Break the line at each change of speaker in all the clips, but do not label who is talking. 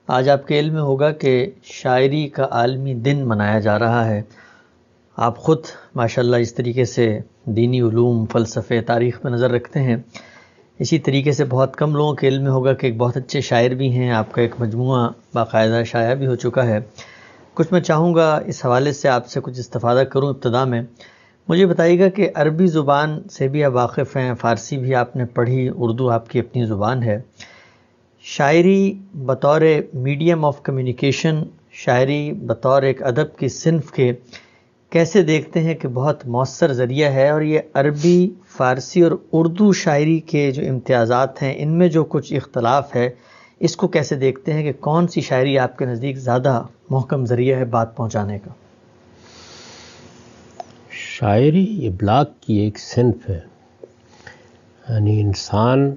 آج آپ کے علم میں ہوگا کہ شاعری کا عالمی دن منایا جا رہا ہے۔ آپ خود ماشاءاللہ اس طریقے سے دینی علوم، فلسفے، تاریخ پہ نظر رکھتے ہیں۔ اسی طریقے سے بہت کم لوگوں کے علم میں ہوگا کہ ایک بہت اچھے شاعر بھی ہیں، آپ کا ایک مجموعہ باقاعدہ شائع بھی ہو چکا ہے۔ کچھ میں چاہوں گا اس حوالے سے آپ سے کچھ استفادہ کروں۔ ابتدا میں مجھے بتائیے گا کہ عربی زبان سے بھی آپ واقف ہیں، فارسی بھی آپ نے پڑھی، اردو آپ کی اپنی زبان ہے۔ شاعری بطور میڈیم آف کمیونیکیشن، شاعری بطور ایک ادب کی صنف کے کیسے دیکھتے ہیں کہ بہت مؤثر ذریعہ ہے، اور یہ عربی، فارسی اور اردو شاعری کے جو امتیازات ہیں ان میں جو کچھ اختلاف ہے اس کو کیسے دیکھتے ہیں کہ کون سی شاعری آپ کے نزدیک زیادہ محکم ذریعہ ہے بات پہنچانے کا؟
شاعری ابلاغ کی ایک صنف ہے، یعنی انسان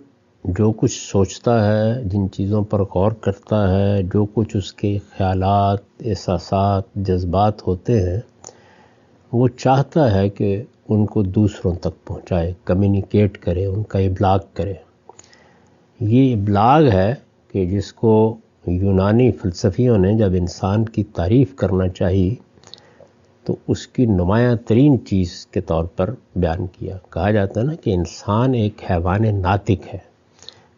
جو کچھ سوچتا ہے، جن چیزوں پر غور کرتا ہے، جو کچھ اس کے خیالات، احساسات، جذبات ہوتے ہیں، وہ چاہتا ہے کہ ان کو دوسروں تک پہنچائے، کمیونیکیٹ کرے، ان کا ابلاغ کرے۔ یہ ابلاغ ہے کہ جس کو یونانی فلسفیوں نے جب انسان کی تعریف کرنا چاہی تو اس کی نمایاں ترین چیز کے طور پر بیان کیا۔ کہا جاتا ہے نا کہ انسان ایک حیوان ناطق ہے،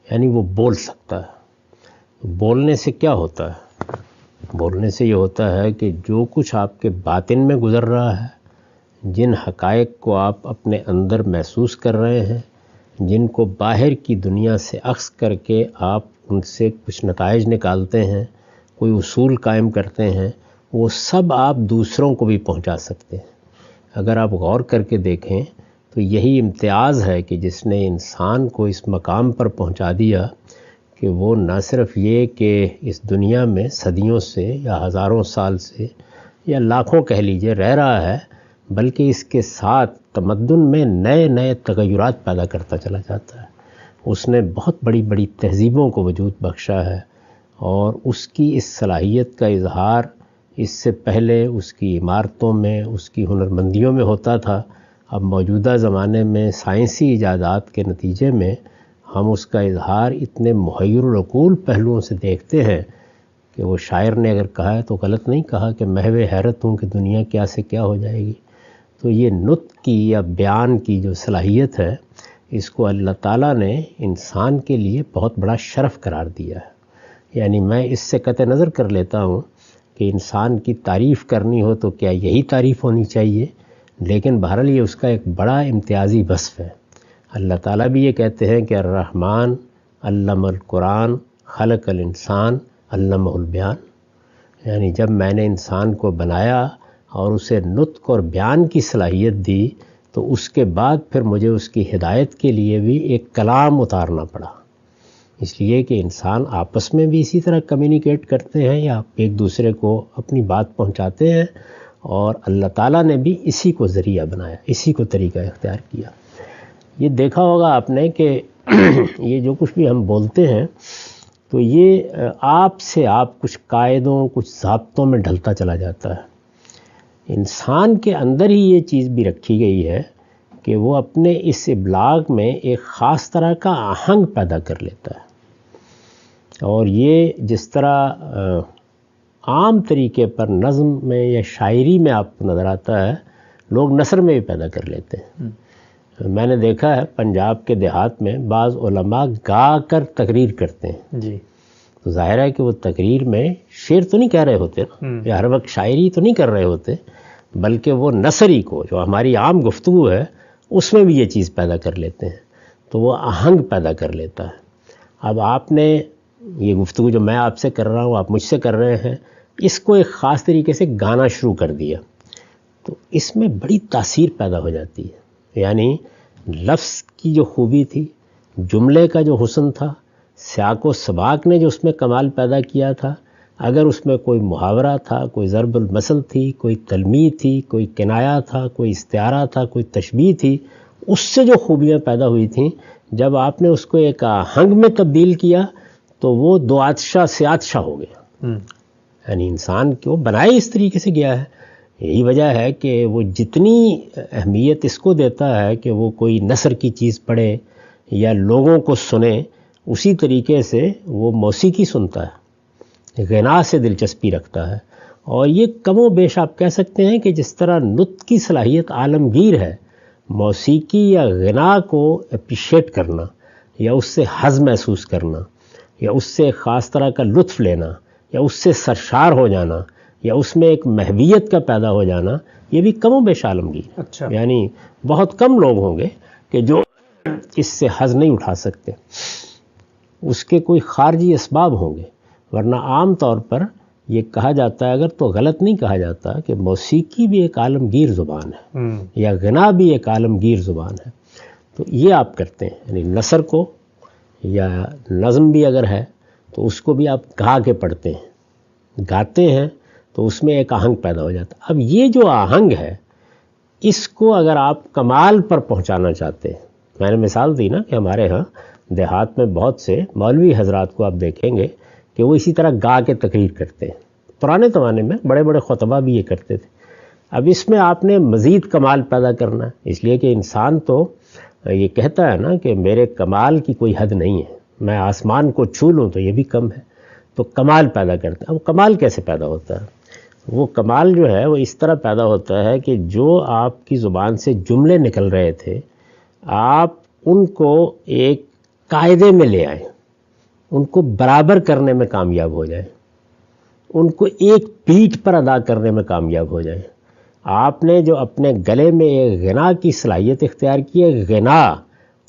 یعنی وہ بول سکتا ہے۔ بولنے سے کیا ہوتا ہے؟ بولنے سے یہ ہوتا ہے کہ جو کچھ آپ کے باطن میں گزر رہا ہے، جن حقائق کو آپ اپنے اندر محسوس کر رہے ہیں، جن کو باہر کی دنیا سے اخذ کر کے آپ ان سے کچھ نتائج نکالتے ہیں، کوئی اصول قائم کرتے ہیں، وہ سب آپ دوسروں کو بھی پہنچا سکتے ہیں۔ اگر آپ غور کر کے دیکھیں تو یہی امتیاز ہے کہ جس نے انسان کو اس مقام پر پہنچا دیا کہ وہ نہ صرف یہ کہ اس دنیا میں صدیوں سے یا ہزاروں سال سے یا لاکھوں کہہ لیجئے رہ رہا ہے، بلکہ اس کے ساتھ تمدن میں نئے نئے تغیرات پیدا کرتا چلا جاتا ہے۔ اس نے بہت بڑی بڑی تہذیبوں کو وجود بخشا ہے، اور اس کی اس صلاحیت کا اظہار اس سے پہلے اس کی عمارتوں میں، اس کی ہنرمندیوں میں ہوتا تھا۔ اب موجودہ زمانے میں سائنسی ایجادات کے نتیجے میں ہم اس کا اظہار اتنے محیر العقول پہلوؤں سے دیکھتے ہیں کہ وہ شاعر نے اگر کہا ہے تو غلط نہیں کہا کہ محو حیرت ہوں کہ دنیا کیا سے کیا ہو جائے گی۔ تو یہ نطق کی یا بیان کی جو صلاحیت ہے، اس کو اللہ تعالیٰ نے انسان کے لیے بہت بڑا شرف قرار دیا ہے۔ یعنی میں اس سے قطع نظر کر لیتا ہوں کہ انسان کی تعریف کرنی ہو تو کیا یہی تعریف ہونی چاہیے، لیکن بہرحال یہ اس کا ایک بڑا امتیازی وصف ہے۔ اللہ تعالیٰ بھی یہ کہتے ہیں کہ الرحمن علم القرآن خلق الانسان علمہ البیان، یعنی جب میں نے انسان کو بنایا اور اسے نطق اور بیان کی صلاحیت دی تو اس کے بعد پھر مجھے اس کی ہدایت کے لیے بھی ایک کلام اتارنا پڑا، اس لیے کہ انسان آپس میں بھی اسی طرح کمیونیکیٹ کرتے ہیں یا ایک دوسرے کو اپنی بات پہنچاتے ہیں، اور اللہ تعالیٰ نے بھی اسی کو ذریعہ بنایا، اسی کو طریقہ اختیار کیا۔ یہ دیکھا ہوگا آپ نے کہ یہ جو کچھ بھی ہم بولتے ہیں تو یہ آپ سے آپ کچھ قاعدوں، کچھ ضابطوں میں ڈھلتا چلا جاتا ہے۔ انسان کے اندر ہی یہ چیز بھی رکھی گئی ہے کہ وہ اپنے اس ابلاغ میں ایک خاص طرح کا آہنگ پیدا کر لیتا ہے، اور یہ جس طرح عام طریقے پر نظم میں یا شاعری میں آپ کو نظر آتا ہے، لوگ نثر میں بھی پیدا کر لیتے ہیں۔ میں نے دیکھا ہے پنجاب کے دیہات میں بعض علماء گا کر تقریر کرتے ہیں،
جی،
تو ظاہر ہے کہ وہ تقریر میں شعر تو نہیں کہہ رہے ہوتے یا ہر وقت شاعری تو نہیں کر رہے ہوتے، بلکہ وہ نثری کو جو ہماری عام گفتگو ہے اس میں بھی یہ چیز پیدا کر لیتے ہیں، تو وہ آہنگ پیدا کر لیتا ہے۔ اب آپ نے یہ گفتگو جو میں آپ سے کر رہا ہوں، آپ مجھ سے کر رہے ہیں، اس کو ایک خاص طریقے سے گانا شروع کر دیا تو اس میں بڑی تاثیر پیدا ہو جاتی ہے۔ یعنی لفظ کی جو خوبی تھی، جملے کا جو حسن تھا، سیاق و سباق نے جو اس میں کمال پیدا کیا تھا، اگر اس میں کوئی محاورہ تھا، کوئی ضرب المثل تھی، کوئی تلمیح تھی، کوئی کنایہ تھا، کوئی استعارہ تھا، کوئی تشبیہ تھی، اس سے جو خوبیاں پیدا ہوئی تھیں، جب آپ نے اس کو ایک آہنگ میں تبدیل کیا تو وہ دو آتشہ سے آتشہ ہو گیا۔ یعنی انسان کو بنائے اس طریقے سے گیا ہے۔ یہی وجہ ہے کہ وہ جتنی اہمیت اس کو دیتا ہے کہ وہ کوئی نثر کی چیز پڑھے یا لوگوں کو سنے، اسی طریقے سے وہ موسیقی سنتا ہے۔ غنا سے دلچسپی رکھتا ہے، اور یہ کم و بیش آپ کہہ سکتے ہیں کہ جس طرح نطق کی صلاحیت عالمگیر ہے، موسیقی یا غنا کو اپریشیٹ کرنا یا اس سے حظ محسوس کرنا یا اس سے خاص طرح کا لطف لینا یا اس سے سرشار ہو جانا یا اس میں ایک محویت کا پیدا ہو جانا، یہ بھی کم و بیش عالمگیر ہے۔
اچھا،
یعنی بہت کم لوگ ہوں گے کہ جو اس سے حظ نہیں اٹھا سکتے، اس کے کوئی خارجی اسباب ہوں گے، ورنہ عام طور پر یہ کہا جاتا ہے، اگر تو غلط نہیں کہا جاتا، کہ موسیقی بھی ایک عالمگیر زبان ہے یا غنا بھی ایک عالمگیر زبان ہے۔ تو یہ آپ کرتے ہیں، یعنی نثر کو یا نظم بھی اگر ہے تو اس کو بھی آپ گا کے پڑھتے ہیں، گاتے ہیں تو اس میں ایک آہنگ پیدا ہو جاتا ہے۔ اب یہ جو آہنگ ہے، اس کو اگر آپ کمال پر پہنچانا چاہتے ہیں، میں نے مثال دی نا کہ ہمارے ہاں دیہات میں بہت سے مولوی حضرات کو آپ دیکھیں گے کہ وہ اسی طرح گا کے تقریر کرتے ہیں۔ پرانے زمانے میں بڑے بڑے خطبہ بھی یہ کرتے تھے۔ اب اس میں آپ نے مزید کمال پیدا کرنا ہے، اس لیے کہ انسان تو یہ کہتا ہے نا کہ میرے کمال کی کوئی حد نہیں ہے، میں آسمان کو چھو لوں تو یہ بھی کم ہے، تو کمال پیدا کرتے ہیں۔ اب کمال کیسے پیدا ہوتا ہے؟ وہ کمال جو ہے وہ اس طرح پیدا ہوتا ہے کہ جو آپ کی زبان سے جملے نکل رہے تھے، آپ ان کو ایک قاعدے میں لے آئیں، ان کو برابر کرنے میں کامیاب ہو جائیں، ان کو ایک بیٹ پر ادا کرنے میں کامیاب ہو جائیں۔ آپ نے جو اپنے گلے میں ایک غنا کی صلاحیت اختیار کی ہے، غنا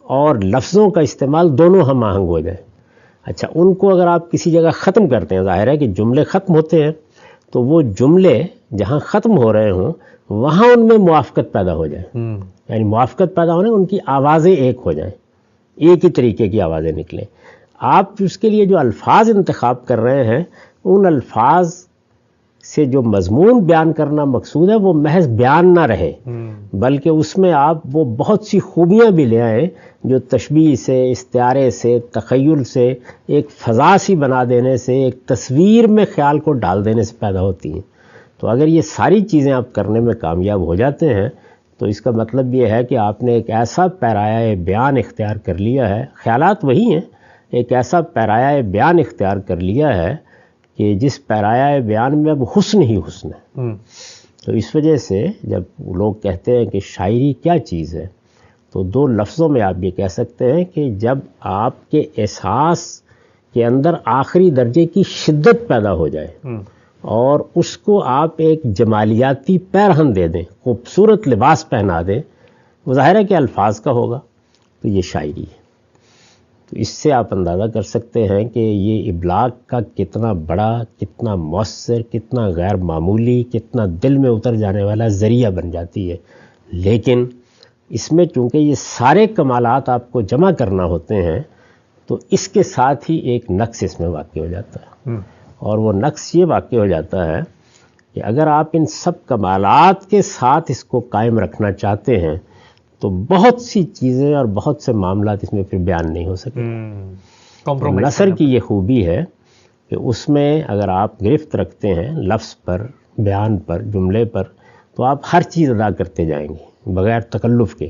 اور لفظوں کا استعمال دونوں ہم آہنگ ہو جائیں۔ اچھا، ان کو اگر آپ کسی جگہ ختم کرتے ہیں، ظاہر ہے کہ جملے ختم ہوتے ہیں، تو وہ جملے جہاں ختم ہو رہے ہوں وہاں ان میں موافقت پیدا ہو جائے، یعنی موافقت پیدا ہونے، ان کی آوازیں ایک ہو جائیں، ایک ہی طریقے کی آوازیں نکلیں۔ آپ اس کے لیے جو الفاظ انتخاب کر رہے ہیں، ان الفاظ سے جو مضمون بیان کرنا مقصود ہے وہ محض بیان نہ رہے، بلکہ اس میں آپ وہ بہت سی خوبیاں بھی لے آئیں جو تشبیہ سے، استعارے سے، تخیل سے، ایک فضا سی بنا دینے سے، ایک تصویر میں خیال کو ڈال دینے سے پیدا ہوتی ہیں۔ تو اگر یہ ساری چیزیں آپ کرنے میں کامیاب ہو جاتے ہیں تو اس کا مطلب یہ ہے کہ آپ نے ایک ایسا پیرایہ بیان اختیار کر لیا ہے، خیالات وہی ہیں، ایک ایسا پیرایہ بیان اختیار کر لیا ہے کہ جس پیرایہ بیان میں اب حسن ہی حسن ہے۔ تو اس وجہ سے جب لوگ کہتے ہیں کہ شاعری کیا چیز ہے، تو دو لفظوں میں آپ یہ کہہ سکتے ہیں کہ جب آپ کے احساس کے اندر آخری درجے کی شدت پیدا ہو جائے اور اس کو آپ ایک جمالیاتی پیرہن دے دیں، خوبصورت لباس پہنا دیں، وہ ظاہر ہے کہ الفاظ کا ہوگا، تو یہ شاعری ہے۔ تو اس سے آپ اندازہ کر سکتے ہیں کہ یہ ابلاغ کا کتنا بڑا، کتنا مؤثر، کتنا غیر معمولی، کتنا دل میں اتر جانے والا ذریعہ بن جاتی ہے۔ لیکن اس میں چونکہ یہ سارے کمالات آپ کو جمع کرنا ہوتے ہیں، تو اس کے ساتھ ہی ایک نقص اس میں واقع ہو جاتا ہے، اور وہ نقص یہ واقع ہو جاتا ہے کہ اگر آپ ان سب کمالات کے ساتھ اس کو قائم رکھنا چاہتے ہیں تو بہت سی چیزیں اور بہت سے معاملات اس میں پھر بیان نہیں ہو سکتے۔ نثر کی یہ خوبی ہے کہ اس میں اگر آپ گرفت رکھتے ہیں لفظ پر، بیان پر، جملے پر، تو آپ ہر چیز ادا کرتے جائیں گے بغیر تکلف کے۔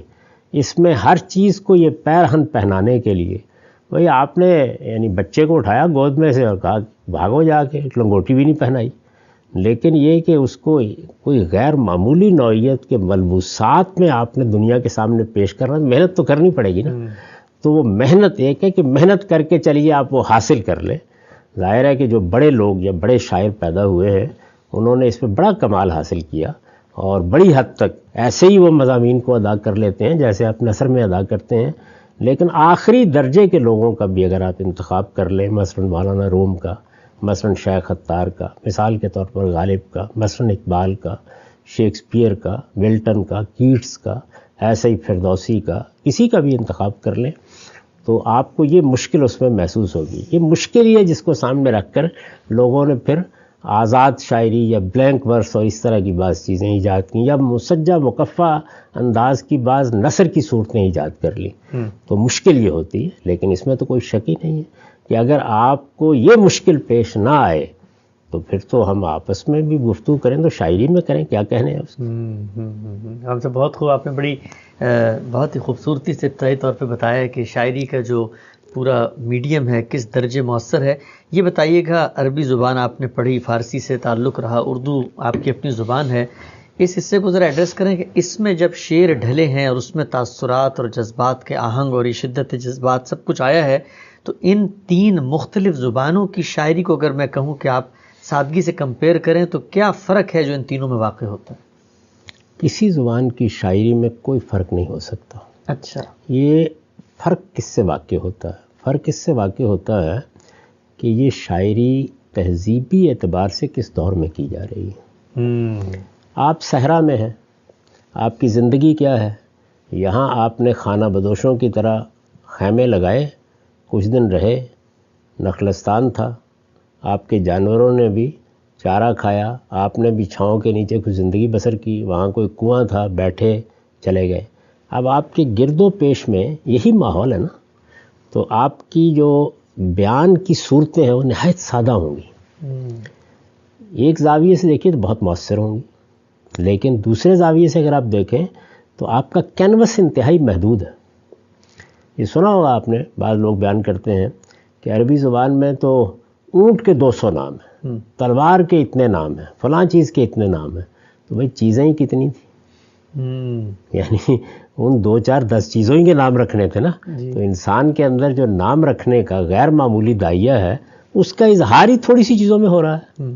اس میں ہر چیز کو یہ پیرہن پہنانے کے لیے، وہی آپ نے یعنی بچے کو اٹھایا گود میں سے اور کہا بھاگو جا کے، لنگوٹی بھی نہیں پہنائی، لیکن یہ کہ اس کو کوئی غیر معمولی نوعیت کے ملبوسات میں آپ نے دنیا کے سامنے پیش کرنا، محنت تو کرنی پڑے گی نا۔ تو وہ محنت ایک ہے کہ محنت کر کے چلیے آپ وہ حاصل کر لیں۔ ظاہر ہے کہ جو بڑے لوگ یا بڑے شاعر پیدا ہوئے ہیں انہوں نے اس میں بڑا کمال حاصل کیا، اور بڑی حد تک ایسے ہی وہ مضامین کو ادا کر لیتے ہیں جیسے آپ نثر میں ادا کرتے ہیں۔ لیکن آخری درجے کے لوگوں کا بھی اگر آپ انتخاب کر لیں، مثلا مولانا روم کا، مثلا شیخ اتار کا، مثال کے طور پر غالب کا، مثلا اقبال کا، شیکسپیئر کا، ملٹن کا، کیٹس کا، ایسے ہی فردوسی کا، کسی کا بھی انتخاب کر لیں تو آپ کو یہ مشکل اس میں محسوس ہوگی۔ یہ مشکل ہی ہے جس کو سامنے رکھ کر لوگوں نے پھر آزاد شاعری یا بلینک ورس اور اس طرح کی بعض چیزیں ایجاد کی، یا مسجع مکفّع انداز کی بعض نثر کی صورتیں ایجاد کر لی۔ تو مشکل یہ ہوتی ہے، لیکن اس میں تو کوئی شک ہی نہیں ہے کہ اگر آپ کو یہ مشکل پیش نہ آئے تو پھر تو ہم آپس میں بھی گفتگو کریں تو شاعری میں کریں، کیا کہنے ہیں اس کو۔
ہم سے بہت خوب، آپ نے بڑی بہت ہی خوبصورتی سے ابتدائی طور پہ بتایا کہ شاعری کا جو پورا میڈیم ہے کس درجے مؤثر ہے. یہ بتائیے گا، عربی زبان آپ نے پڑھی، فارسی سے تعلق رہا، اردو آپ کی اپنی زبان ہے، اس حصے کو ذرا ایڈریس کریں کہ اس میں جب شعر ڈھلے ہیں اور اس میں تاثرات اور جذبات کے آہنگ اور شدت جذبات سب کچھ آیا ہے، تو ان تین مختلف زبانوں کی شاعری کو اگر میں کہوں کہ آپ سادگی سے کمپیئر کریں تو کیا فرق ہے جو ان تینوں میں واقع ہوتا ہے؟
کسی زبان کی شاعری میں کوئی فرق نہیں ہو سکتا.
اچھا،
یہ فرق کس سے واقع ہوتا ہے؟ فرق اس سے واقع ہوتا ہے کہ یہ شاعری تہذیبی اعتبار سے کس دور میں کی جا رہی ہے. آپ صحرا میں ہیں، آپ کی زندگی کیا ہے؟ یہاں آپ نے خانہ بدوشوں کی طرح خیمے لگائے، کچھ دن رہے، نخلستان تھا، آپ کے جانوروں نے بھی چارہ کھایا، آپ نے بھی چھاؤں کے نیچے کچھ زندگی بسر کی، وہاں کوئی کنواں تھا، بیٹھے چلے گئے. اب آپ کے گرد و پیش میں یہی ماحول ہے نا، تو آپ کی جو بیان کی صورتیں ہیں وہ نہایت سادہ ہوں گی. ایک زاویے سے دیکھیں تو بہت مؤثر ہوں گی، لیکن دوسرے زاویے سے اگر آپ دیکھیں تو آپ کا کینوس انتہائی محدود ہے. یہ سنا ہوگا آپ نے، بعض لوگ بیان کرتے ہیں کہ عربی زبان میں تو اونٹ کے 200 نام ہیں، تلوار کے اتنے نام ہیں، فلاں چیز کے اتنے نام ہیں. تو بھئی چیزیں ہی کتنی تھیں، یعنی ان 2 4 10 چیزوں ہی کے نام رکھنے تھے نا. تو انسان کے اندر جو نام رکھنے کا غیر معمولی داعیہ ہے، اس کا اظہار ہی تھوڑی سی چیزوں میں ہو رہا ہے.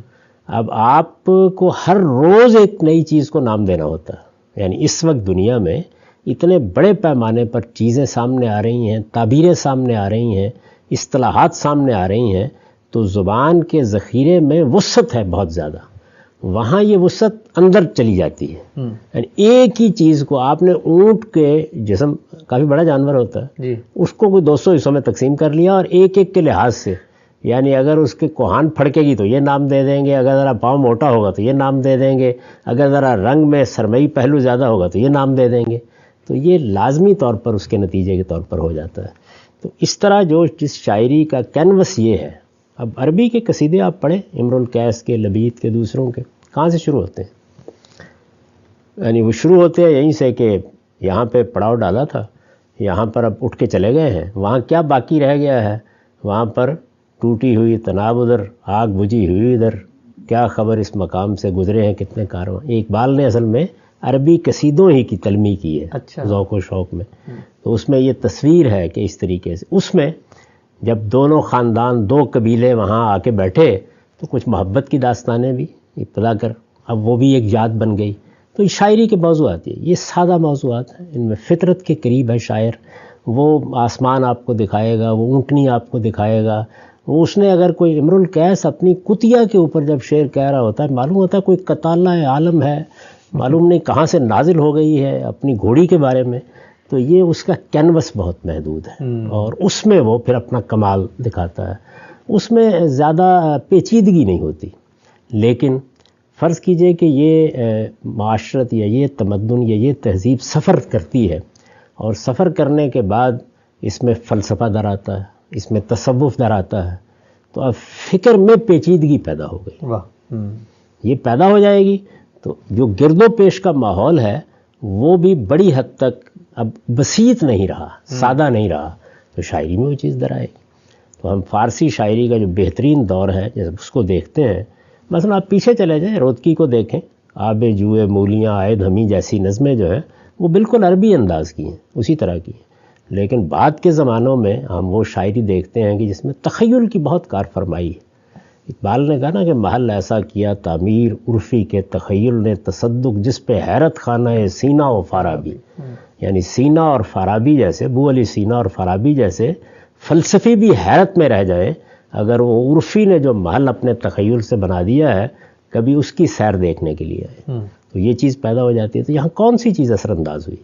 اب آپ کو ہر روز ایک نئی چیز کو نام دینا ہوتا ہے. یعنی اس وقت دنیا میں اتنے بڑے پیمانے پر چیزیں سامنے آ رہی ہیں، تعبیریں سامنے آ رہی ہیں، اصطلاحات سامنے آ رہی ہیں، تو زبان کے ذخیرے میں وسعت ہے بہت زیادہ. وہاں یہ وسعت اندر چلی جاتی ہے. یعنی ایک ہی چیز کو آپ نے، اونٹ کے جسم کافی بڑا جانور ہوتا ہے، اس کو کوئی 200 حصوں میں تقسیم کر لیا، اور ایک ایک کے لحاظ سے، یعنی اگر اس کے کوہان پھڑکے گی تو یہ نام دے دیں گے، اگر ذرا پاؤں موٹا ہوگا تو یہ نام دے دیں گے، اگر ذرا رنگ میں سرمئی پہلو زیادہ ہوگا تو یہ نام دے دیں گے. تو یہ لازمی طور پر اس کے نتیجے کے طور پر ہو جاتا ہے. تو اس طرح جس شاعری کا کینوس یہ ہے. اب عربی کے قصیدے آپ پڑھیں، امرؤ القیس کے، لبید کے، دوسروں کے، کہاں سے شروع ہوتے ہیں؟ یعنی وہ شروع ہوتے ہیں یہیں سے کہ یہاں پہ پڑاؤ ڈالا تھا، یہاں پر اب اٹھ کے چلے گئے ہیں، وہاں کیا باقی رہ گیا ہے، وہاں پر ٹوٹی ہوئی تناب ادھر، آگ بجھی ہوئی ادھر، کیا خبر اس مقام سے گزرے ہیں کتنے کارواں. اقبال نے اصل میں عربی قصیدوں ہی کی تلمیح کی ہے، ذوق و شوق میں. تو اس میں یہ تصویر ہے کہ اس طریقے سے اس میں جب دونوں خاندان، 2 قبیلے وہاں آ کے بیٹھے تو کچھ محبت کی داستانیں بھی ابتدا کر، اب وہ بھی ایک یاد بن گئی. تو یہ شاعری کے موضوعات یہ سادہ موضوعات ہیں، ان میں فطرت کے قریب ہے شاعر. وہ آسمان آپ کو دکھائے گا، وہ اونٹنی آپ کو دکھائے گا. اس نے اگر کوئی امرؤ القیس اپنی کتیا کے اوپر جب شعر کہہ رہا ہوتا ہے، معلوم ہوتا ہے کوئی کطالہ عالم ہے، معلوم نہیں کہاں سے نازل ہو گئی ہے اپنی گھوڑی کے بارے میں. تو یہ اس کا کینوس بہت محدود ہے، اور اس میں وہ پھر اپنا کمال دکھاتا ہے. اس میں زیادہ پیچیدگی نہیں ہوتی. لیکن فرض کیجئے کہ یہ معاشرت یا یہ تمدن یا یہ تہذیب سفر کرتی ہے، اور سفر کرنے کے بعد اس میں فلسفہ در آتا ہے، اس میں تصوف در آتا ہے، تو اب فکر میں پیچیدگی پیدا ہو گئی. یہ پیدا ہو جائے گی تو جو گرد و پیش کا ماحول ہے وہ بھی بڑی حد تک اب بسیط نہیں رہا، سادہ نہیں رہا، تو شاعری میں وہ چیز در آئے گی. تو ہم فارسی شاعری کا جو بہترین دور ہے جب اس کو دیکھتے ہیں، مثلا آپ پیچھے چلے جائیں، رودکی کو دیکھیں، آب جوئے مولیاں آئے ہمیں جیسی نظمیں جو ہیں وہ بالکل عربی انداز کی ہیں، اسی طرح کی ہیں. لیکن بعد کے زمانوں میں ہم وہ شاعری دیکھتے ہیں کہ جس میں تخیل کی بہت کار فرمائی ہے. اقبال نے کہا نا کہ محل ایسا کیا تعمیر عرفی کے تخیل نے تصدق، جس پہ حیرت خانہ ہے سینا و فارابی. یعنی سینا اور فارابی جیسے، ابو علی سینا اور فارابی جیسے فلسفی بھی حیرت میں رہ جائیں اگر وہ عرفی نے جو محل اپنے تخیل سے بنا دیا ہے کبھی اس کی سیر دیکھنے کے لیے آئے. تو یہ چیز پیدا ہو جاتی ہے. تو یہاں کون سی چیز اثر انداز ہوئی؟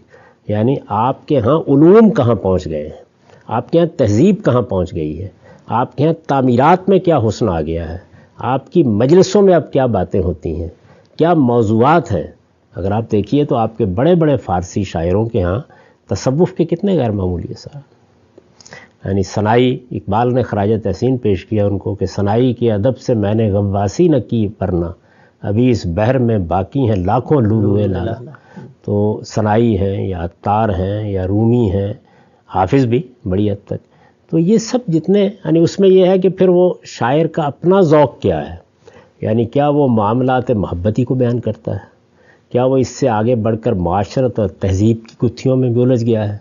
یعنی آپ کے ہاں علوم کہاں پہنچ گئے ہیں، آپ کے ہاں تہذیب کہاں پہنچ گئی ہے، آپ کے ہاں تعمیرات میں کیا حسن آ گیا ہے، آپ کی مجلسوں میں اب کیا باتیں ہوتی ہیں، کیا موضوعات ہیں. اگر آپ دیکھیے تو آپ کے بڑے بڑے فارسی شاعروں کے ہاں تصوف کے کتنے غیر معمولی اثر. یعنی سنائی، اقبال نے خراج تحسین پیش کیا ان کو کہ سنائی کے ادب سے میں نے غواصی نہ کی ورنہ ابھی اس بحر میں باقی ہیں لاکھوں لولوئے لالا. تو سنائی ہیں یا عطار ہیں یا رومی ہیں، حافظ بھی بڑی حد تک. تو یہ سب جتنے یعنی اس میں یہ ہے کہ پھر وہ شاعر کا اپنا ذوق کیا ہے، یعنی کیا وہ معاملات محبتی کو بیان کرتا ہے، کیا وہ اس سے آگے بڑھ کر معاشرت اور تہذیب کی گتھیوں میں بھی الجھ گیا ہے۔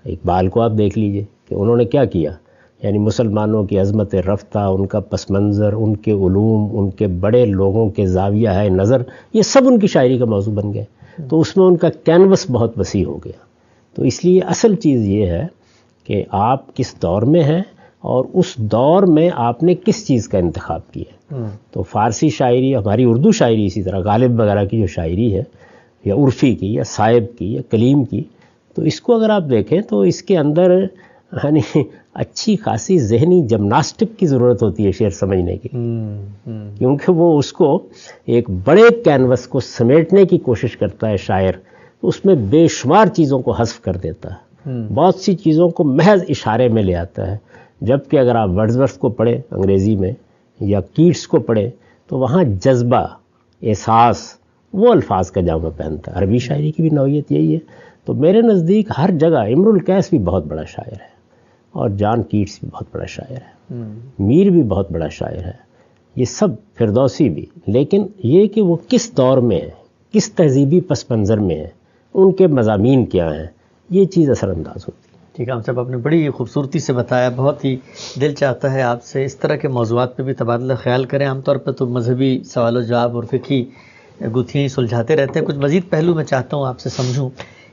اقبال کو آپ دیکھ لیجئے کہ انہوں نے کیا کیا، یعنی مسلمانوں کی عظمت رفتہ، ان کا پس منظر، ان کے علوم، ان کے بڑے لوگوں کے زاویہ ہے نظر، یہ سب ان کی شاعری کا موضوع بن گئے، تو اس میں ان کا کینوس بہت وسیع ہو گیا۔ تو اس لیے اصل چیز یہ ہے کہ آپ کس دور میں ہیں اور اس دور میں آپ نے کس چیز کا انتخاب کیا۔ تو فارسی شاعری، ہماری اردو شاعری اسی طرح غالب وغیرہ کی جو شاعری ہے، یا عرفی کی یا صائب کی یا کلیم کی، تو اس کو اگر آپ دیکھیں تو اس کے اندر یعنی اچھی خاصی ذہنی جمناسٹک کی ضرورت ہوتی ہے شعر سمجھنے کی، کیونکہ وہ اس کو ایک بڑے کینوس کو سمیٹنے کی کوشش کرتا ہے شاعر، تو اس میں بے شمار چیزوں کو حذف کر دیتا ہے، بہت سی چیزوں کو محض اشارے میں لے آتا ہے، جبکہ اگر آپ ورڈزورتھ کو پڑھیں انگریزی میں یا کیٹس کو پڑھیں تو وہاں جذبہ، احساس وہ الفاظ کا جامہ پہنتا ہے۔ عربی شاعری کی بھی نوعیت یہی ہے۔ تو میرے نزدیک ہر جگہ امرؤ القیس بھی بہت بڑا شاعر ہے، اور جان کیٹس بھی بہت بڑا شاعر ہے، میر بھی بہت بڑا شاعر ہے، یہ سب، فردوسی بھی، لیکن یہ کہ وہ کس دور میں ہے، کس تہذیبی پس منظر میں ہے، ان کے مضامین کیا ہیں، یہ چیز اثر انداز ہوتی ہے۔
ٹھیک ہے، ہم صاحب آپ نے بڑی خوبصورتی سے بتایا، بہت ہی دل چاہتا ہے آپ سے اس طرح کے موضوعات پہ بھی تبادلہ خیال کریں۔ عام طور پہ تو مذہبی سوال و جواب اور فقہی گتھیاں ہی سلجھاتے رہتے ہیں، کچھ مزید پہلو میں چاہتا ہوں آپ سے سمجھوں۔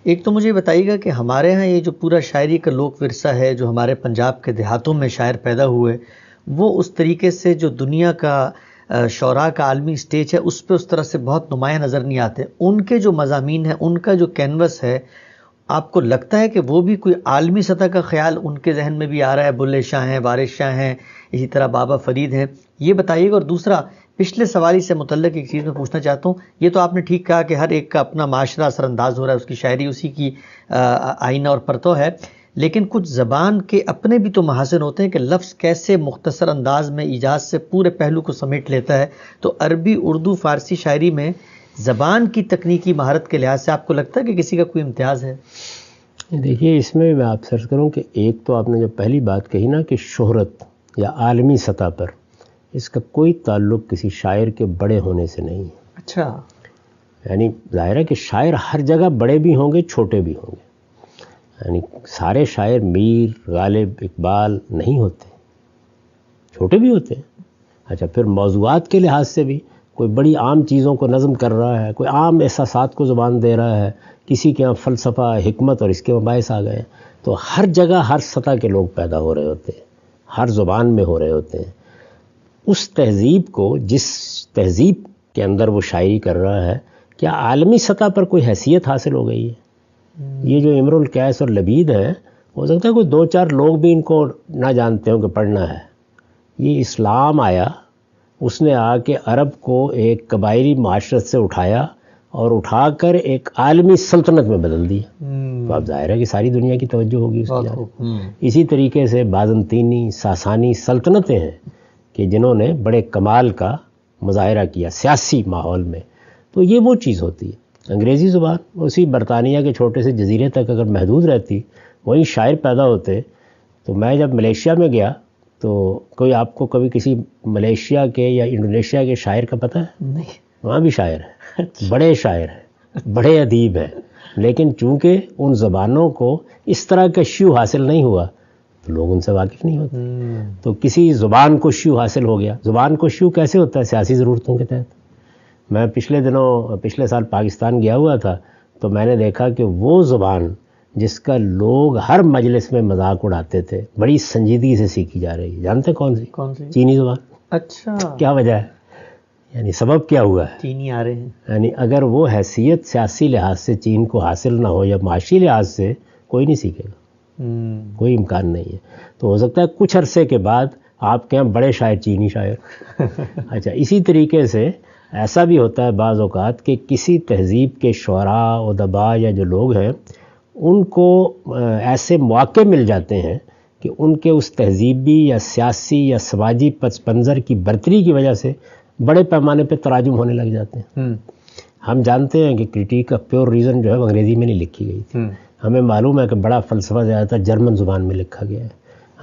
ایک تو مجھے بتائیے گا کہ ہمارے ہاں یہ جو پورا شاعری کا لوک ورثہ ہے، جو ہمارے پنجاب کے دیہاتوں میں شاعر پیدا ہوئے، وہ اس طریقے سے جو دنیا کا شعراء کا عالمی سٹیج ہے اس پہ اس طرح سے بہت نمایاں نظر نہیں آتے۔ ان کے جو مضامین ہیں، ان کا جو کینوس ہے، آپ کو لگتا ہے کہ وہ بھی کوئی عالمی سطح کا خیال ان کے ذہن میں بھی آ رہا ہے؟ بلے شاہ ہیں، وارث شاہ ہیں، اسی طرح بابا فرید ہیں، یہ بتائیے گا۔ اور دوسرا، پچھلے سوال سے متعلق ایک چیز میں پوچھنا چاہتا ہوں، یہ تو آپ نے ٹھیک کہا کہ ہر ایک کا اپنا معاشرہ اثر انداز ہو رہا ہے، اس کی شاعری اسی کی آئینہ اور پرتو ہے، لیکن کچھ زبان کے اپنے بھی تو محاسن ہوتے ہیں کہ لفظ کیسے مختصر انداز میں ایجاز سے پورے پہلو کو سمیٹ لیتا ہے۔ تو عربی، اردو، فارسی شاعری میں زبان کی تکنیکی مہارت کے لحاظ سے آپ کو لگتا ہے کہ کسی کا کوئی امتیاز ہے؟
دیکھیے، اس میں آپ سے عرض کروں کہ ایک تو آپ نے جو پہلی بات کہی نا کہ شہرت یا عالمی سطح پر، اس کا کوئی تعلق کسی شاعر کے بڑے ہونے سے نہیں ہے۔
اچھا،
یعنی ظاہر ہے کہ شاعر ہر جگہ بڑے بھی ہوں گے، چھوٹے بھی ہوں گے، یعنی سارے شاعر میر، غالب، اقبال نہیں ہوتے، چھوٹے بھی ہوتے ہیں۔ اچھا، پھر موضوعات کے لحاظ سے بھی کوئی بڑی عام چیزوں کو نظم کر رہا ہے، کوئی عام احساسات کو زبان دے رہا ہے، کسی کے یہاں فلسفہ، حکمت اور اس کے مباحث آ گئے ہیں۔ تو ہر جگہ ہر سطح کے لوگ پیدا ہو رہے ہوتے ہیں، ہر زبان میں ہو رہے ہوتے ہیں۔ اس تہذیب کو، جس تہذیب کے اندر وہ شاعری کر رہا ہے، کیا عالمی سطح پر کوئی حیثیت حاصل ہو گئی ہے؟ یہ جو امرؤ القیس اور لبید ہیں، ہو سکتا ہے کوئی دو چار لوگ بھی ان کو نہ جانتے ہوں کہ پڑھنا ہے۔ یہ اسلام آیا، اس نے آ کے عرب کو ایک قبائلی معاشرت سے اٹھایا اور اٹھا کر ایک عالمی سلطنت میں بدل دیا، تو اب ظاہر ہے کہ ساری دنیا کی توجہ ہوگی اس کی جانب۔ اسی طریقے سے بازنطینی، ساسانی سلطنتیں ہیں کہ جنہوں نے بڑے کمال کا مظاہرہ کیا سیاسی ماحول میں۔ تو یہ وہ چیز ہوتی ہے۔ انگریزی زبان اسی برطانیہ کے چھوٹے سے جزیرے تک اگر محدود رہتی، وہیں شاعر پیدا ہوتے۔ تو میں جب ملیشیا میں گیا تو کوئی آپ کو کبھی کسی ملیشیا کے یا انڈونیشیا کے شاعر کا پتہ ہے؟
نہیں،
وہاں بھی شاعر ہیں، بڑے شاعر ہیں، بڑے ادیب ہیں، لیکن چونکہ ان زبانوں کو اس طرح کا شیو حاصل نہیں ہوا تو لوگ ان سے واقف نہیں ہوتے۔ تو کسی زبان کو شیو حاصل ہو گیا۔ زبان کو شیو کیسے ہوتا ہے؟ سیاسی ضرورتوں کے تحت۔ میں پچھلے سال پاکستان گیا ہوا تھا، تو میں نے دیکھا کہ وہ زبان جس کا لوگ ہر مجلس میں مذاق اڑاتے تھے، بڑی سنجیدگی سے سیکھی جا رہی ہے۔ جانتے کون سی؟ چینی زبان۔
اچھا،
کیا وجہ ہے؟ یعنی سبب کیا ہوا ہے؟
چینی آ رہے ہیں۔
یعنی اگر وہ حیثیت سیاسی لحاظ سے چین کو حاصل نہ ہو یا معاشی لحاظ سے، کوئی نہیں سیکھے گا، کوئی امکان نہیں ہے۔ تو ہو سکتا ہے کچھ عرصے کے بعد آپ کے یہاں بڑے شاعر چینی شاعر۔ اچھا، اسی طریقے سے ایسا بھی ہوتا ہے بعض اوقات کہ کسی تہذیب کے شعراء، ادباء یا جو لوگ ہیں، ان کو ایسے مواقع مل جاتے ہیں کہ ان کے اس تہذیبی یا سیاسی یا سماجی پس منظر کی برتری کی وجہ سے بڑے پیمانے پہ تراجم ہونے لگ جاتے ہیں۔ ہم جانتے ہیں کہ کرٹیک آف پیور ریزن جو ہے وہ انگریزی میں نہیں لکھی گئی تھی۔ ہمیں معلوم ہے کہ بڑا فلسفہ زیادہ تر جرمن زبان میں لکھا گیا ہے۔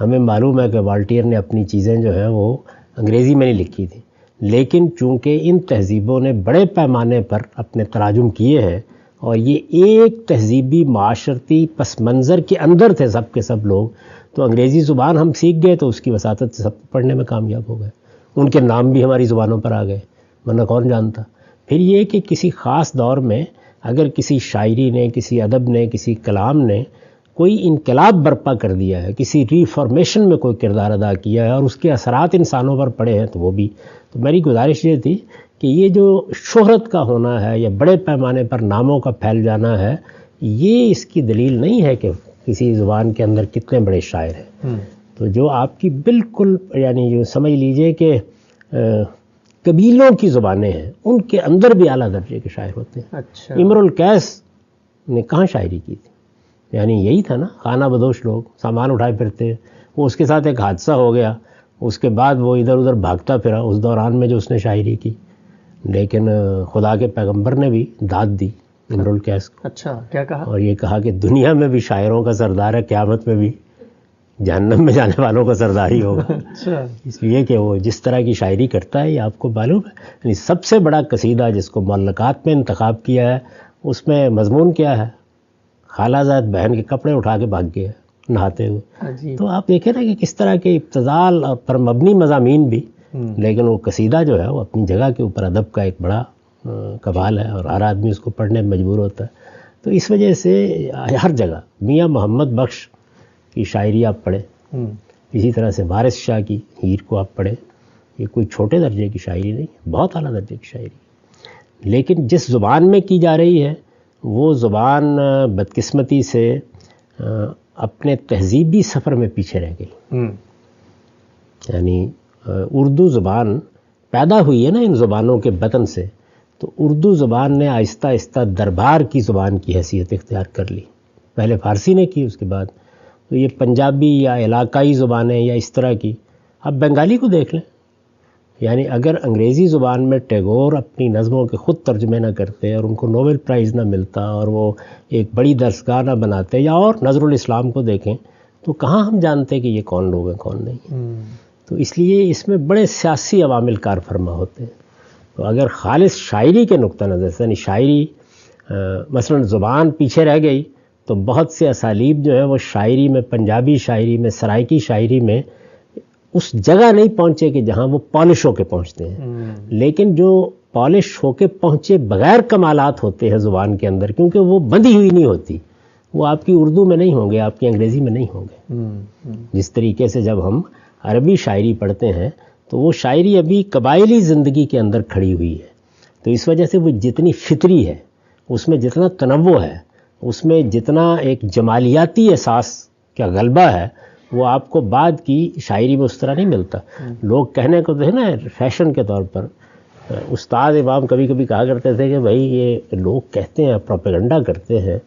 ہمیں معلوم ہے کہ والٹیئر نے اپنی چیزیں جو ہیں وہ انگریزی میں نہیں لکھی تھیں، لیکن چونکہ ان تہذیبوں نے بڑے پیمانے پر اپنے تراجم کیے ہیں اور یہ ایک تہذیبی معاشرتی پس منظر کے اندر تھے سب کے سب لوگ، تو انگریزی زبان ہم سیکھ گئے تو اس کی وساطت سے سب پڑھنے میں کامیاب ہو گئے، ان کے نام بھی ہماری زبانوں پر آ گئے، ورنہ کون جانتا۔ پھر یہ کہ کسی خاص دور میں اگر کسی شاعری نے، کسی ادب نے، کسی کلام نے کوئی انقلاب برپا کر دیا ہے، کسی ریفارمیشن میں کوئی کردار ادا کیا ہے اور اس کے اثرات انسانوں پر پڑے ہیں، تو وہ بھی، تو میری گزارش یہ تھی کہ یہ جو شہرت کا ہونا ہے یا بڑے پیمانے پر ناموں کا پھیل جانا ہے، یہ اس کی دلیل نہیں ہے کہ کسی زبان کے اندر کتنے بڑے شاعر ہیں۔ تو جو آپ کی بالکل یعنی جو سمجھ لیجئے کہ قبیلوں کی زبانیں ہیں، ان کے اندر بھی اعلیٰ درجے کے شاعر ہوتے ہیں۔
اچھا،
امر القیس نے کہاں شاعری کی تھی؟ یعنی یہی تھا نا، خانہ بدوش لوگ سامان اٹھائے پھرتے، وہ اس کے ساتھ ایک حادثہ ہو گیا، اس کے بعد وہ ادھر ادھر بھاگتا پھرا اس دوران میں جو اس نے شاعری کی، لیکن خدا کے پیغمبر نے بھی داد دی امر القیس کو۔
اچھا، کیا کہا؟
اور یہ کہا کہ دنیا میں بھی شاعروں کا سردار ہے، قیامت میں بھی جہنم میں جانے والوں کا سردار ہی ہوگا۔
اچھا،
اس لیے کہ وہ جس طرح کی شاعری کرتا ہے یہ آپ کو معلوم ہے، یعنی سب سے بڑا قصیدہ جس کو معلقات میں انتخاب کیا ہے، اس میں مضمون کیا ہے؟ خالہ زاد بہن کے کپڑے اٹھا کے بھاگ گیا نہاتے ہوئے۔ تو آپ دیکھیں نا کہ کس طرح کے ابتذال پر مبنی مضامین بھی، لیکن وہ قصیدہ جو ہے وہ اپنی جگہ کے اوپر ادب کا ایک بڑا کمال ہے اور ہر آدمی اس کو پڑھنے میں مجبور ہوتا ہے۔ تو اس وجہ سے ہر جگہ میاں محمد بخش کی شاعری آپ پڑھیں، اسی طرح سے وارث شاہ کی ہیر کو آپ پڑھیں، یہ کوئی چھوٹے درجے کی شاعری نہیں، بہت اعلیٰ درجے کی شاعری، لیکن جس زبان میں کی جا رہی ہے وہ زبان بدقسمتی سے اپنے تہذیبی سفر میں پیچھے رہ گئی۔ یعنی اردو زبان پیدا ہوئی ہے نا ان زبانوں کے بطن سے، تو اردو زبان نے آہستہ آہستہ دربار کی زبان کی حیثیت اختیار کر لی، پہلے فارسی نے کی، اس کے بعد تو یہ پنجابی یا علاقائی زبانیں یا اس طرح کی، اب بنگالی کو دیکھ لیں، یعنی اگر انگریزی زبان میں ٹیگور اپنی نظموں کے خود ترجمے نہ کرتے اور ان کو نوبل پرائز نہ ملتا اور وہ ایک بڑی درسگاہ نہ بناتے، یا اور نظر الاسلام کو دیکھیں تو کہاں ہم جانتے کہ یہ کون لوگ ہیں کون نہیں۔ تو اس لیے اس میں بڑے سیاسی عوامل کار فرما ہوتے ہیں۔ تو اگر خالص شاعری کے نقطہ نظر سے یعنی شاعری مثلا زبان پیچھے رہ گئی تو بہت سے اسالیب جو ہے وہ شاعری میں، پنجابی شاعری میں، سرائکی شاعری میں اس جگہ نہیں پہنچے کہ جہاں وہ پالش ہو کے پہنچتے ہیں، لیکن جو پالش ہو کے پہنچے بغیر کمالات ہوتے ہیں زبان کے اندر، کیونکہ وہ بندھی ہوئی نہیں ہوتی، وہ آپ کی اردو میں نہیں ہوں گے، آپ کی انگریزی میں نہیں ہوں گے۔ جس طریقے سے جب ہم عربی شاعری پڑھتے ہیں تو وہ شاعری ابھی قبائلی زندگی کے اندر کھڑی ہوئی ہے، تو اس وجہ سے وہ جتنی فطری ہے، اس میں جتنا تنوع ہے، اس میں جتنا ایک جمالیاتی احساس کا غلبہ ہے، وہ آپ کو بعد کی شاعری میں اس طرح نہیں ملتا۔ لوگ کہنے کو تو ہے نا فیشن کے طور پر، استاد امام کبھی کبھی کہا کرتے تھے کہ بھائی یہ لوگ کہتے ہیں، پروپیگنڈا کرتے ہیں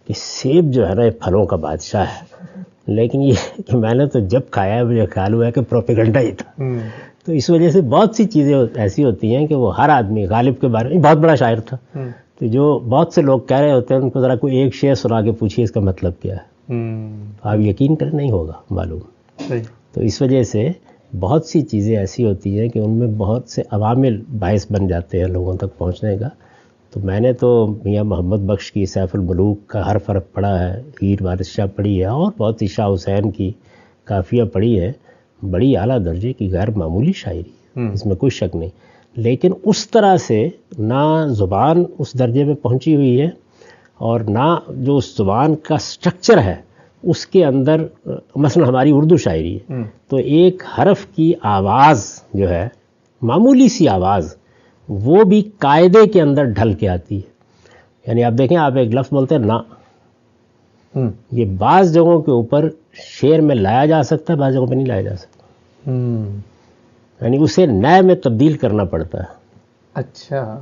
کہ سیب جو ہے نا یہ پھلوں کا بادشاہ ہے، لیکن یہ کہ میں نے تو جب کھایا ہے مجھے خیال ہوا ہے کہ پروپیگنڈا ہی تھا۔ تو اس وجہ سے بہت سی چیزیں ایسی ہوتی ہیں کہ وہ ہر آدمی، غالب کے بارے میں بہت بڑا شاعر تھا، تو جو بہت سے لوگ کہہ رہے ہوتے ہیں ان کو ذرا کوئی ایک شعر سنا کے پوچھیے اس کا مطلب کیا ہے، آپ یقین کریں نہیں ہوگا معلوم۔ تو اس وجہ سے بہت سی چیزیں ایسی ہوتی ہیں کہ ان میں بہت سے عوامل باعث بن جاتے ہیں لوگوں تک پہنچنے کا۔ تو میں نے تو میاں محمد بخش کی سیف الملوک کا ہر فرق پڑھا ہے، ہیر وارث شاہ پڑھی ہے، اور بہت سی شاہ حسین کی کافیہ پڑھی ہے، بڑی اعلیٰ درجے کی غیر معمولی شاعری، اس میں کوئی شک نہیں، لیکن اس طرح سے نہ زبان اس درجے میں پہنچی ہوئی ہے اور نہ جو اس زبان کا سٹرکچر ہے اس کے اندر، مثلا ہماری اردو شاعری ہے تو ایک حرف کی آواز جو ہے، معمولی سی آواز، وہ بھی قاعدے کے اندر ڈھل کے آتی ہے۔ یعنی آپ دیکھیں، آپ ایک لفظ بولتے ہیں نا، یہ بعض جگہوں کے اوپر شعر میں لایا جا سکتا ہے، بعض جگہوں پہ نہیں لایا جا سکتا، یعنی اسے نئے میں تبدیل کرنا پڑتا ہے۔
اچھا،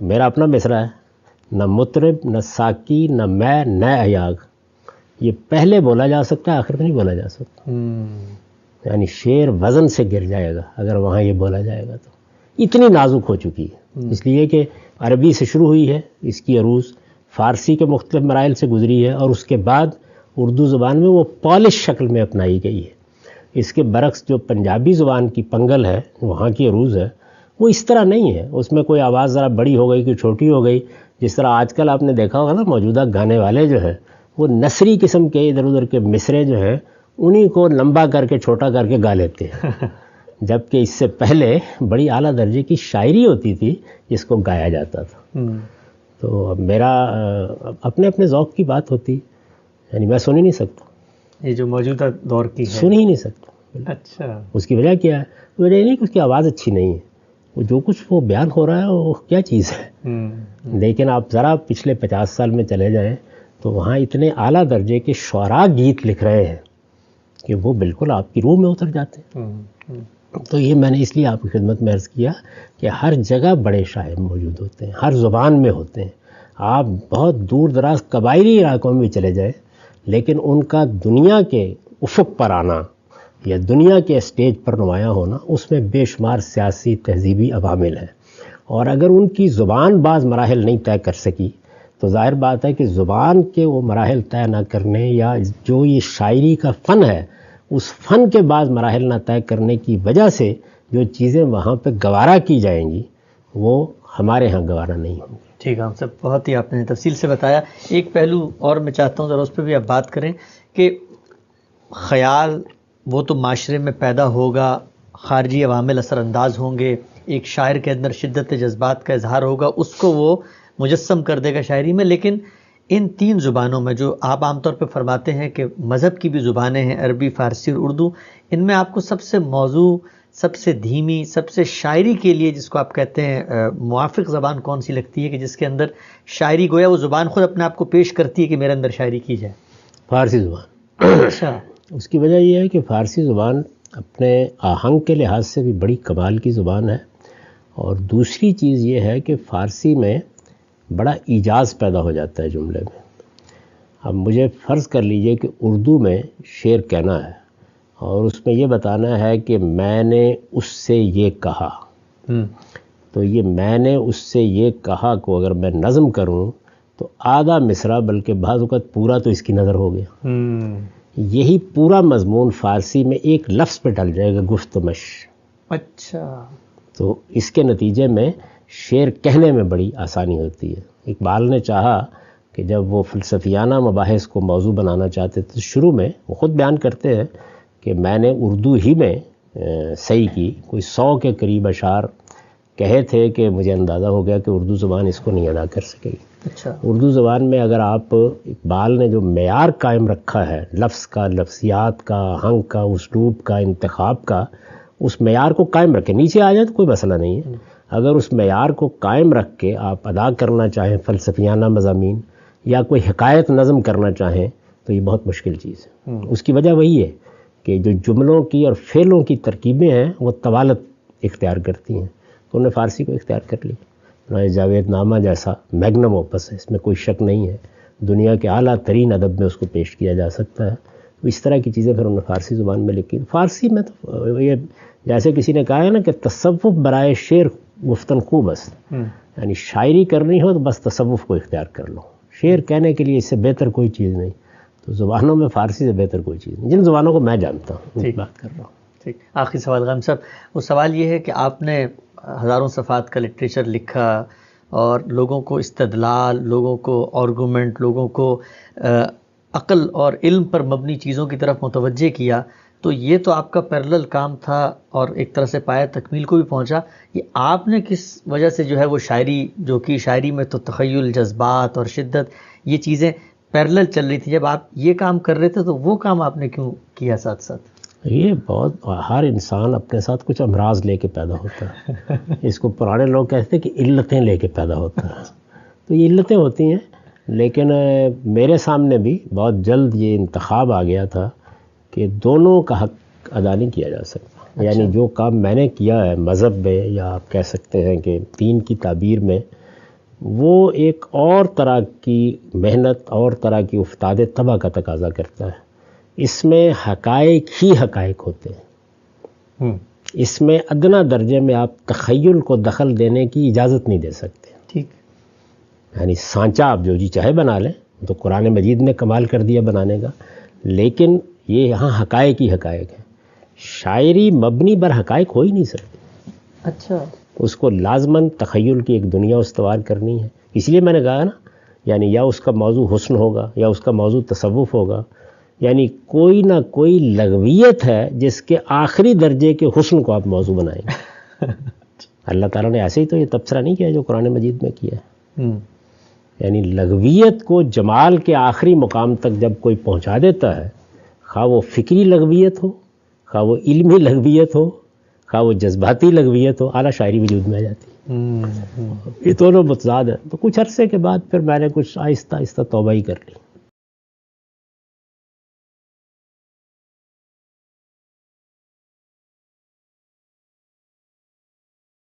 میرا اپنا مصرع ہے، نہ مطرب نہ ساکی نہ میں نہ ایاغ، یہ پہلے بولا جا سکتا ہے، آخر میں نہیں بولا جا سکتا، یعنی شعر وزن سے گر جائے گا اگر وہاں یہ بولا جائے گا، تو اتنی نازک ہو چکی ہے، اس لیے کہ عربی سے شروع ہوئی ہے، اس کی عروج فارسی کے مختلف مراحل سے گزری ہے، اور اس کے بعد اردو زبان میں وہ پالش شکل میں اپنائی گئی ہے. اس کے برعکس جو پنجابی زبان کی پنگل ہے، وہاں کی عروض ہے، وہ اس طرح نہیں ہے. اس میں کوئی آواز ذرا بڑی ہو گئی کہ چھوٹی ہو گئی. جس طرح آج کل آپ نے دیکھا ہوگا نا، موجودہ گانے والے جو ہیں وہ نثری قسم کے ادھر ادھر کے مصرے جو ہیں انہی کو لمبا کر کے چھوٹا کر کے گا لیتے ہیں، جبکہ اس سے پہلے بڑی اعلیٰ درجے کی شاعری ہوتی تھی جس کو گایا جاتا تھا. تو میرا اپنے اپنے ذوق کی بات ہوتی، یعنی میں سن ہی نہیں سکتا،
یہ جو موجودہ دور کی ہے
سن ہی نہیں سکتا.
اچھا،
اس کی وجہ کیا ہے؟ وجہ یہ نہیں کہ اس کی آواز اچھی نہیں ہے، وہ جو کچھ وہ بیان ہو رہا ہے وہ کیا چیز ہے. لیکن آپ ذرا پچھلے 50 سال میں چلے جائیں تو وہاں اتنے اعلیٰ درجے کے شعراء گیت لکھ رہے ہیں کہ وہ بالکل آپ کی روح میں اتر جاتے ہیں. تو یہ میں نے اس لیے آپ کی خدمت میں عرض کیا کہ ہر جگہ بڑے شاعر موجود ہوتے ہیں، ہر زبان میں ہوتے ہیں. آپ بہت دور دراز قبائلی علاقوں میں بھی چلے جائیں، لیکن ان کا دنیا کے افق پر آنا یا دنیا کے اسٹیج پر نمایاں ہونا، اس میں بے شمار سیاسی تہذیبی عوامل ہیں. اور اگر ان کی زبان بعض مراحل نہیں طے کر سکی تو ظاہر بات ہے کہ زبان کے وہ مراحل طے نہ کرنے یا جو یہ شاعری کا فن ہے اس فن کے بعض مراحل نہ طے کرنے کی وجہ سے جو چیزیں وہاں پہ گوارا کی جائیں گی وہ ہمارے ہاں گوارا نہیں ہوں گی.
ٹھیک ہے، ہم سب بہت ہی آپ نے تفصیل سے بتایا. ایک پہلو اور میں چاہتا ہوں ذرا اس پہ بھی آپ بات کریں کہ خیال وہ تو معاشرے میں پیدا ہوگا، خارجی عوامل اثر انداز ہوں گے، ایک شاعر کے اندر شدت جذبات کا اظہار ہوگا، اس کو وہ مجسم کر دے گا شاعری میں. لیکن ان 3 زبانوں میں جو آپ عام طور پہ فرماتے ہیں کہ مذہب کی بھی زبانیں ہیں، عربی، فارسی اور اردو، ان میں آپ کو سب سے موزوں، سب سے دھیمی، سب سے شاعری کے لیے جس کو آپ کہتے ہیں موافق زبان کون سی لگتی ہے کہ جس کے اندر شاعری گویا وہ زبان خود اپنے آپ کو پیش کرتی ہے کہ میرے اندر شاعری کی جائے؟
فارسی زبان.
اچھا.
اس کی وجہ یہ ہے کہ فارسی زبان اپنے آہنگ کے لحاظ سے بھی بڑی کمال کی زبان ہے، اور دوسری چیز یہ ہے کہ فارسی میں بڑا ایجاز پیدا ہو جاتا ہے جملے میں. اب مجھے فرض کر لیجئے کہ اردو میں شعر کہنا ہے اور اس میں یہ بتانا ہے کہ میں نے اس سے یہ کہا، تو یہ میں نے اس سے یہ کہا کو اگر میں نظم کروں تو آدھا مصرع بلکہ بعض اوقات پورا تو اس کی نظر ہو گیا. یہی پورا مضمون فارسی میں ایک لفظ پہ ڈل جائے گا، گفتمش.
اچھا.
تو اس کے نتیجے میں شعر کہنے میں بڑی آسانی ہوتی ہے. اقبال نے چاہا کہ جب وہ فلسفیانہ مباحث کو موضوع بنانا چاہتے تھے، شروع میں وہ خود بیان کرتے ہیں کہ میں نے اردو ہی میں صحیح کی کوئی 100 کے قریب اشعار کہے تھے کہ مجھے اندازہ ہو گیا کہ اردو زبان اس کو نہیں ادا کر سکے گی.
اچھا.
اردو زبان میں اگر آپ اقبال نے جو معیار قائم رکھا ہے لفظ کا، لفظیات کا، آہنگ کا، اسلوب کا، انتخاب کا، اس معیار کو قائم رکھے، نیچے آ جائے تو کوئی مسئلہ نہیں ہے. اگر اس معیار کو قائم رکھ کے آپ ادا کرنا چاہیں فلسفیانہ مضامین یا کوئی حکایت نظم کرنا چاہیں تو یہ بہت مشکل چیز ہے. اس کی وجہ وہی ہے کہ جو جملوں کی اور فعلوں کی ترکیبیں ہیں وہ طوالت اختیار کرتی ہیں، تو انہوں نے فارسی کو اختیار کر لی. جاوید نامہ جیسا میگنم اوپس ہے، اس میں کوئی شک نہیں ہے، دنیا کے اعلیٰ ترین ادب میں اس کو پیش کیا جا سکتا ہے. تو اس طرح کی چیزیں پھر انہوں نے فارسی زبان میں لکھی. فارسی میں تو یہ جیسے کسی نے کہا ہے نا کہ تصوف برائے شعر گفتن خوب است، یعنی شاعری کرنی ہو تو بس تصوف کو اختیار کر لو، شعر کہنے کے لیے اس سے بہتر کوئی چیز نہیں. تو زبانوں میں فارسی سے بہتر کوئی چیز نہیں، جن زبانوں کو میں جانتا ہوں بات کر رہا ہوں.
ٹھیک. آخری سوال غم صاحب، وہ سوال یہ ہے کہ آپ نے ہزاروں صفحات کا لٹریچر لکھا اور لوگوں کو استدلال، لوگوں کو آرگومنٹ، لوگوں کو عقل اور علم پر مبنی چیزوں کی طرف متوجہ کیا، تو یہ تو آپ کا پیرلل کام تھا اور ایک طرح سے پایہ تکمیل کو بھی پہنچا. یہ آپ نے کس وجہ سے جو ہے وہ شاعری، جو کہ شاعری میں تو تخیل، جذبات اور شدت، یہ چیزیں پیرلل چل رہی تھی، جب آپ یہ کام کر رہے تھے تو وہ کام آپ نے کیوں کیا ساتھ ساتھ؟
یہ بہت، ہر انسان اپنے ساتھ کچھ امراض لے کے پیدا ہوتا ہے. اس کو پرانے لوگ کہتے ہیں کہ علتیں لے کے پیدا ہوتا ہے. تو یہ علتیں ہوتی ہیں، لیکن میرے سامنے بھی بہت جلد یہ انتخاب آ گیا تھا کہ دونوں کا حق ادا نہیں کیا جا سکتا. یعنی جو کام میں نے کیا ہے مذہب میں، یا آپ کہہ سکتے ہیں کہ دین کی تعبیر میں، وہ ایک اور طرح کی محنت، اور طرح کی افتاد طبع کا تقاضا کرتا ہے. اس میں حقائق ہی حقائق ہوتے ہیں، اس میں ادنا درجے میں آپ تخیل کو دخل دینے کی اجازت نہیں دے سکتے.
ٹھیک.
یعنی سانچہ آپ جو جی چاہے بنا لیں، تو قرآن مجید نے کمال کر دیا بنانے کا، لیکن یہ یہاں حقائق ہی حقائق ہیں. شاعری مبنی بر حقائق ہو ہی نہیں سکتی.
اچھا.
اس کو لازماً تخیل کی ایک دنیا استوار کرنی ہے. اس لیے میں نے کہا نا، یعنی یا اس کا موضوع حسن ہوگا یا اس کا موضوع تصوف ہوگا، یعنی کوئی نہ کوئی لغویت ہے جس کے آخری درجے کے حسن کو آپ موضوع بنائیں گے. اللہ تعالیٰ نے ایسے ہی تو یہ تبصرہ نہیں کیا جو قرآن مجید میں کیا ہے. یعنی لغویت کو جمال کے آخری مقام تک جب کوئی پہنچا دیتا ہے، خواہ وہ فکری لغویت ہو، خواہ وہ علمی لغویت ہو، خواہ وہ جذباتی لغویت ہو، اعلیٰ شاعری وجود میں آ جاتی ہے. یہ دونوں متضاد ہیں. تو کچھ عرصے کے بعد پھر میں نے کچھ آہستہ آہستہ توبہ ہی کر لی.